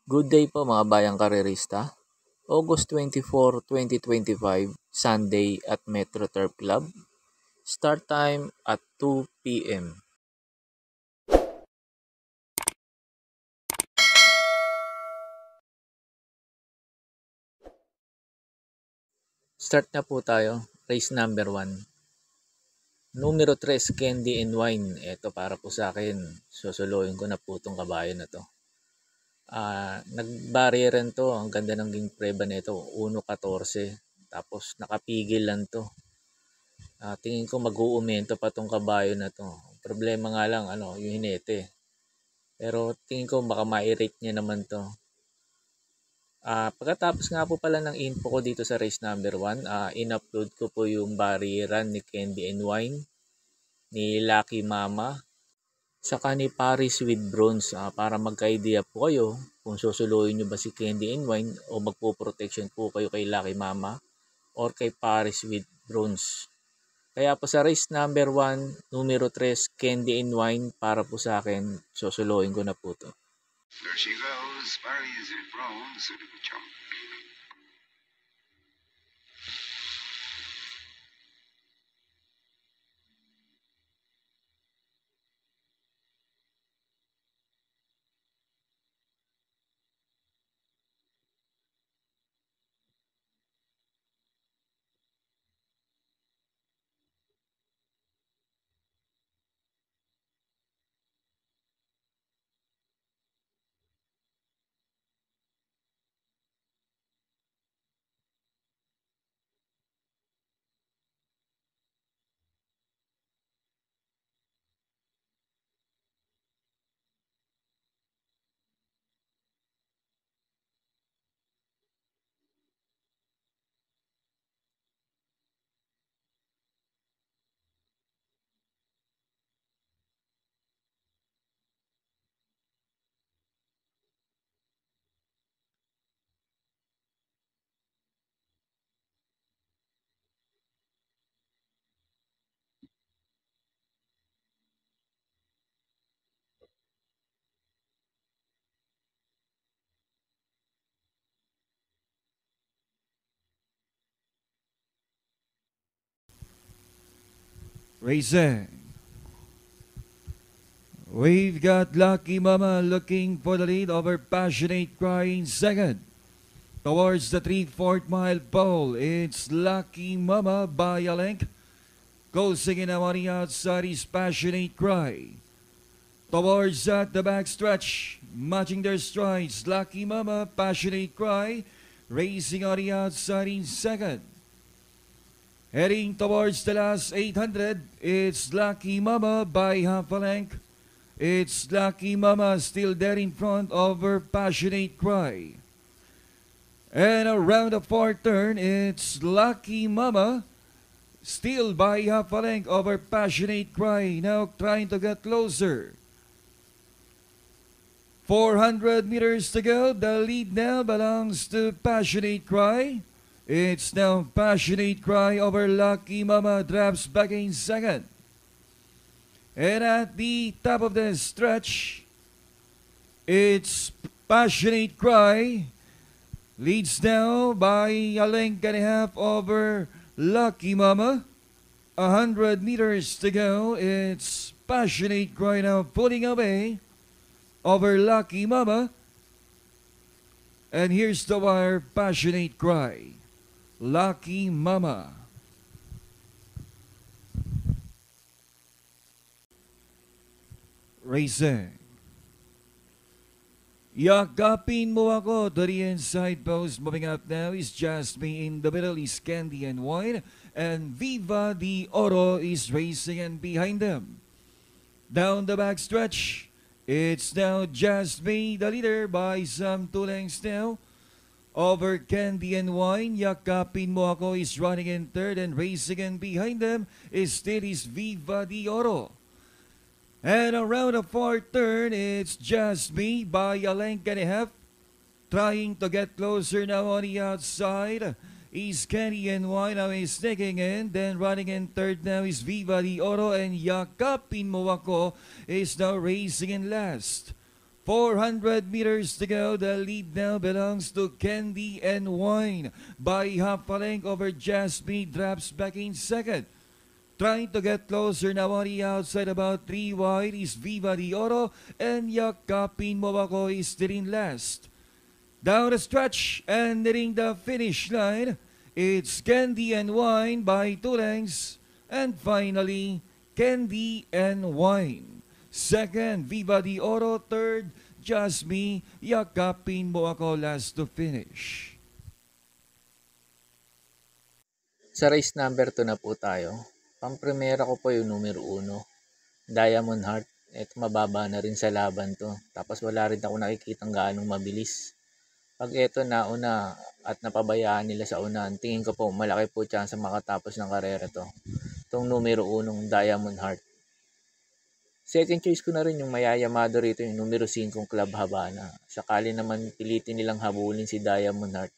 Good day po mga bayang karerista. August 24, 2025, Sunday at Metro Turf Club. Start time at 2 p.m. Start na po tayo. Race number 1. Numero 3, Candy and Wine. Ito para po sa akin. Susuluin ko na po itong kabayo na to. Nag-barrier to. Ang ganda ng ging preba nito. 1.14. Tapos nakapigil lang to. Tingin ko mag-uumento pa tong kabayo na to. Problema nga lang, yung hinete. Pero tingin ko baka ma-rate niya naman to. Pagkatapos nga po pala ng info ko dito sa race number 1, in-upload ko po yung bariran ni Candy and Wine, ni Lucky Mama, saka ni Paris with Bronze, para magka-idea po kayo kung susuluin nyo ba si Candy and Wine o magpo-protection po kayo kay Lucky Mama or kay Paris with Bronze. Kaya po sa race number 1, numero 3, Candy and Wine, para po sa akin, susuluin ko na po to. There she goes, Paris with Bronze. Racing. We've got Lucky Mama looking for the lead over Passionate Crying second. Towards the 3/4 mile pole, it's Lucky Mama by a length. Closing in on the outside is Passionate Cry. Towards at the back stretch, matching their strides, Lucky Mama, Passionate Cry, racing on the outside in second. Heading towards the last 800, it's Lucky Mama by half a length. It's Lucky Mama still there in front of her Passionate Cry. And around the fourth turn, it's Lucky Mama still by half a length of her Passionate Cry. Now trying to get closer. 400 meters to go. The lead now belongs to Passionate Cry. It's now Passionate Cry over Lucky Mama, drops back in second. And at the top of the stretch, it's Passionate Cry. Leads now by a length and a half over Lucky Mama. 100 meters to go. It's Passionate Cry now pulling away over Lucky Mama. And here's the wire, Passionate Cry. Lucky Mama. Racing. Yakapin mo ako to the inside post. Moving up now is Just Me. In the middle is Candy and Wine. And Viva the Oro is racing and behind them. Down the back stretch, it's now Just Me, the leader by some 2 lengths now. Over Candy and Wine, Yakapin Mo Ako is running in third, and racing and behind them is still is Viva the Oro. And around the fourth turn, it's Just Me by a length and a half. Trying to get closer now on the outside is Candy and Wine. Now is sneaking in. Then running in third now is Viva the Oro, and Yakapin Mo Ako is now racing in last. 400 meters to go. The lead now belongs to Candy and Wine by half a length over Jasmine. Drops back in second. Trying to get closer now on the outside, about 3 wide, is Viva de Oro, and Yakapin Mo Ako is still in last. Down the stretch and hitting the finish line, it's Candy and Wine by 2 lengths, and finally, Candy and Wine. Second, Viva de Oro. Third, Jasmine. Yakapin Mo Ako last to finish. Sa race number 2 na po tayo. Pampremera ko po yung numero 1, Diamond Heart. Ito mababa na rin sa laban to. Tapos wala rin ako nakikitang gaanong mabilis. Pag ito nauna at napabayaan nila sa unahan, tingin ko po malaki po chance makatapos ng karera to. Itong numero 1, Diamond Heart. Second choice ko na rin yung mayayamado rito, yung numero 5, Club Habana. Sakali naman pilitin nilang habulin si Diamond Heart,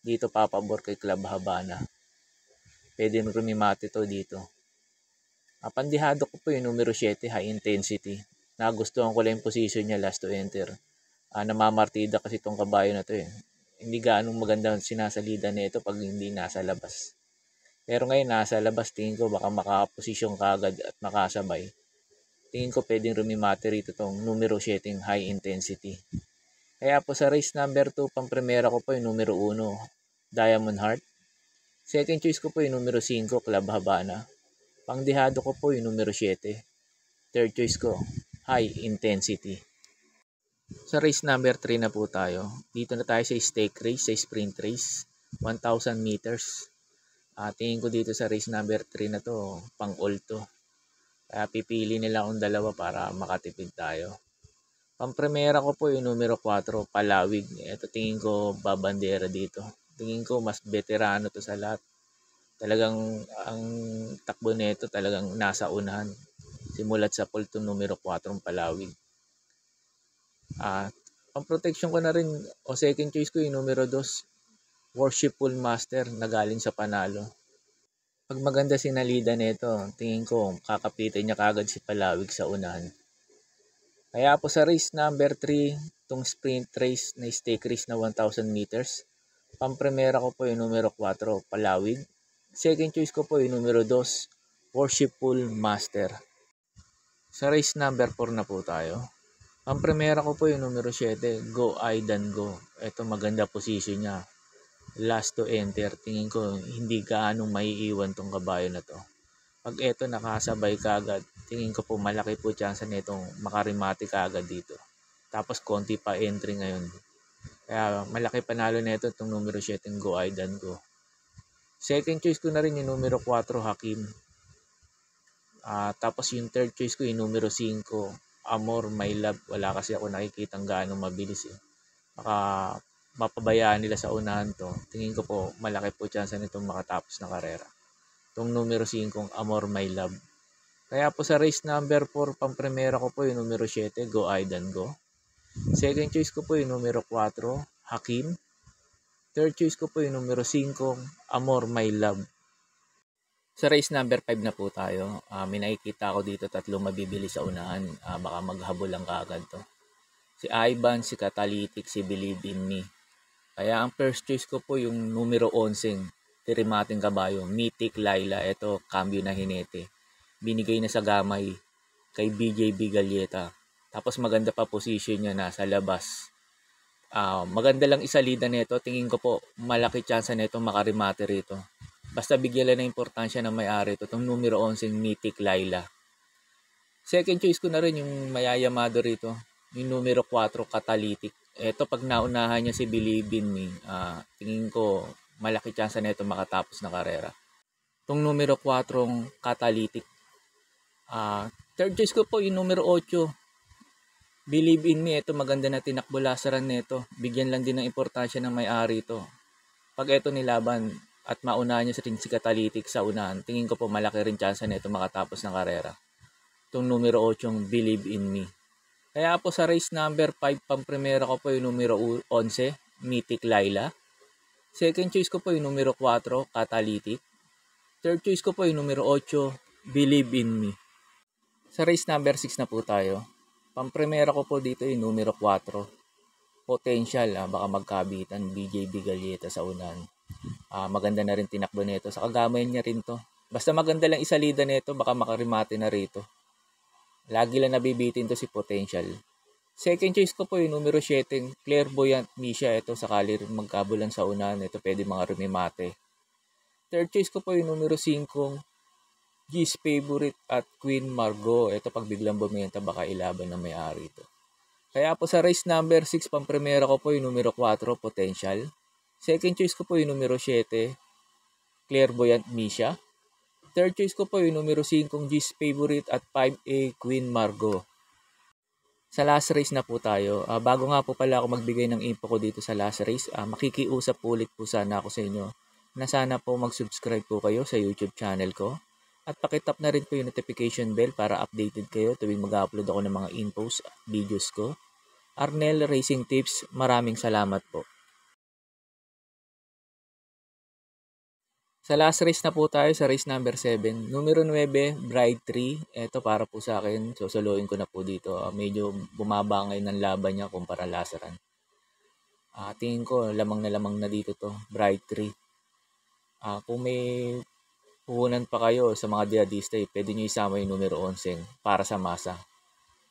dito papabor kay Club Habana. Pwede rumimate to dito. Pandihado ko po yung numero 7, High Intensity. Nagustuhan ko lang yung position niya last to enter. Namamartida kasi itong kabayo na to eh. Hindi gaanong maganda sinasalida na ito pag hindi nasa labas. Pero ngayon nasa labas, tingin ko baka makaposisyon kagad at makasabay. Tingin ko pwedeng rumimate rito itong numero 7, High Intensity. Kaya po sa race number 2, pampremera ko po yung numero 1, Diamond Heart. Second choice ko po yung numero 5, Club Habana. Pangdihado ko po yung numero 7. Third choice ko, High Intensity. Sa race number 3 na po tayo. Dito na tayo sa stake race, sa sprint race. 1,000 meters. Tingin ko dito sa race number 3 na to, pang-all to. Kaya pipili nila akong dalawa para makatipid tayo. Pampremera ko po yung numero 4, Palawig. Ito tingin ko babandera dito. Tingin ko mas veterano to sa lahat. Talagang ang takbo nito talagang nasa unahan. Simulat sa pole to numero 4, Palawig. Ang protection ko na rin o second choice ko yung numero 2, Worshipful Master na galing sa Panalo. Pag maganda sinalida nito, tingin ko kakapitin niya kagad si Palawig sa unahan. Kaya po sa race number 3, itong sprint race na stake race na 1,000 meters, pampremera ko po yung numero 4, Palawig. Second choice ko po yung numero 2, Worshipful Master. Sa race number 4 na po tayo. Pampremera ko po yung numero 7, Go Aidan Go. Ito maganda position niya. Last to enter. Tingin ko hindi gaanong maiiwan tong kabayo na to. Pag ito nakasabay kagad, tingin ko po malaki po chance na itong makarimati kagad dito. Tapos konti pa entry ngayon. Kaya malaki panalo na ito itong numero 7, Go Aidan Go. Second choice ko na rin yung numero 4, Hakim. Tapos yung third choice ko yung numero 5, Amor My Love. Wala kasi ako nakikitang gaano mabilis eh. Baka mapabayaan nila sa unahan to. Tingin ko po malaki po chance nitong makatapos na karera. Itong numero 5, Amor My Love. Kaya po sa race number 4, pampremera ko po yung numero 7, Go Aidan Go. Second choice ko po yung numero 4, Hakim. Third choice ko po yung numero 5, Amor My Love. Sa race number 5 na po tayo. May nakikita ako dito 3 mabibili sa unahan. Baka maghabol lang kaagad to. Si Ivan, si Catalytic, si Believe in Me. Kaya ang first choice ko po yung numero 11, Tirimating Kabayo, Mythic Laila. Ito, cambio na hinete. Binigay na sa gamay kay BJB Galleta. Tapos maganda pa position niya na sa labas. Maganda lang isalida nito. Tingin ko po malaki chance nito makarimate rito. Basta bigyan lang ng importansya ng may-ari ito. Itong numero 11, Mythic Laila. Second choice ko na rin yung mayayamado rito. Yung numero 4, Catalytic. Ito pag naunahan niya si Believe in Me, tingin ko malaki chance na ito makatapos na karera. Itong numero 4, Catalytic. Third choice ko po yung numero 8, Believe in Me. Ito maganda na tinakbo lasaran nito. Bigyan lang din ng importansya ng may-ari ito. Pag ito nilaban at maunahan niya si Catalytic sa unahan, tingin ko po malaki rin chance na ito makatapos ng karera. Itong numero 8, Believe in Me. Kaya po sa race number 5, pampremera ko po yung numero 11, Mythic Laila. Second choice ko po yung numero 4, Catalytic. Third choice ko po yung numero 8, Believe in Me. Sa race number 6 na po tayo. Pampremera ko po dito yung numero 4. Potential, baka magkabitan. BJB Galieta sa unan. Maganda na rin tinakbo nito. Sa kagamayan niya rin to. Basta maganda lang isalida nito, baka makarimate na rito. Lagi lang nabibitin to si Potential. Second choice ko po yung numero 7, Clairvoyant Misha. Ito sakali rin magkabulan sa unan. Ito pwede mga rumimate. Third choice ko po yung numero 5, G's Favorite at Queen Margot. Ito pag biglang bumenta, baka ilaban na may-ari ito. Kaya po sa race number 6, pampremera ko po yung numero 4, Potential. Second choice ko po yung numero 7, Clairvoyant Misha. Third choice ko po yung numero 5, G's Favorite at 5A, Queen Margot. Sa last race na po tayo. Bago nga po pala ako magbigay ng info ko dito sa last race, makikiusap ulit po sana ako sa inyo na sana po mag-subscribe po kayo sa YouTube channel ko. At pakitap na rin po yung notification bell para updated kayo tuwing mag-upload ako ng mga infos at videos ko. Arnel Racing Tips, maraming salamat po. Sa last race na po tayo, sa race number 7. Numero 9, Bride 3. Ito para po sa akin, susuluin ko na po dito. Medyo bumaba ngayon ng laban niya kumpara last run. Tingin ko, lamang na dito to, Bride 3. Kung may puhunan pa kayo sa mga diadista, pwede nyo isama yung numero 11 para sa masa.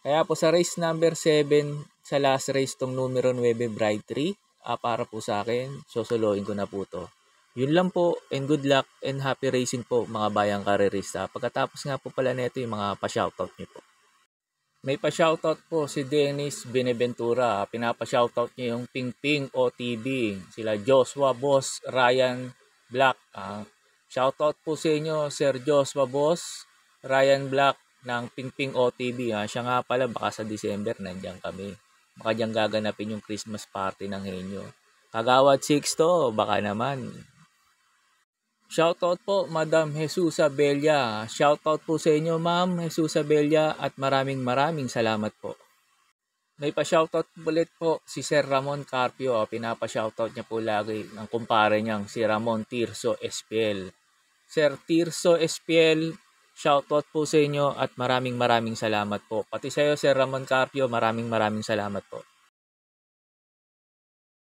Kaya po sa race number 7, sa last race tong numero 9, Bride 3, para po sa akin, susuluin ko na po to. Yun lang po, and good luck and happy racing po mga bayang karerista. Pagkatapos nga po pala nito yung mga pa-shoutout niyo po. May pa-shoutout po si Dennis Beneventura. Pinapa-shoutout niya yung Ping Ping OTB. Sila Joshua Boss, Ryan Black. Shoutout po sa inyo Sir Joshua Boss, Ryan Black ng Ping Ping OTB. Siya nga pala baka sa December nandiyan kami. Baka diyan gaganapin yung Christmas party ng Henyo. Kagawad 6 to, baka naman. Shoutout po Madam Jesusa Bella. Shoutout po sa inyo Ma'am Jesusa Bella at maraming salamat po. May pa-shoutout ulit po si Sir Ramon Carpio. Pinapa-shoutout niya po lagi ng kumpare niyang si Ramon Tirso SPL. Sir Tirso SPL, shoutout po sa inyo at maraming salamat po. Pati sa iyo Sir Ramon Carpio, maraming salamat po.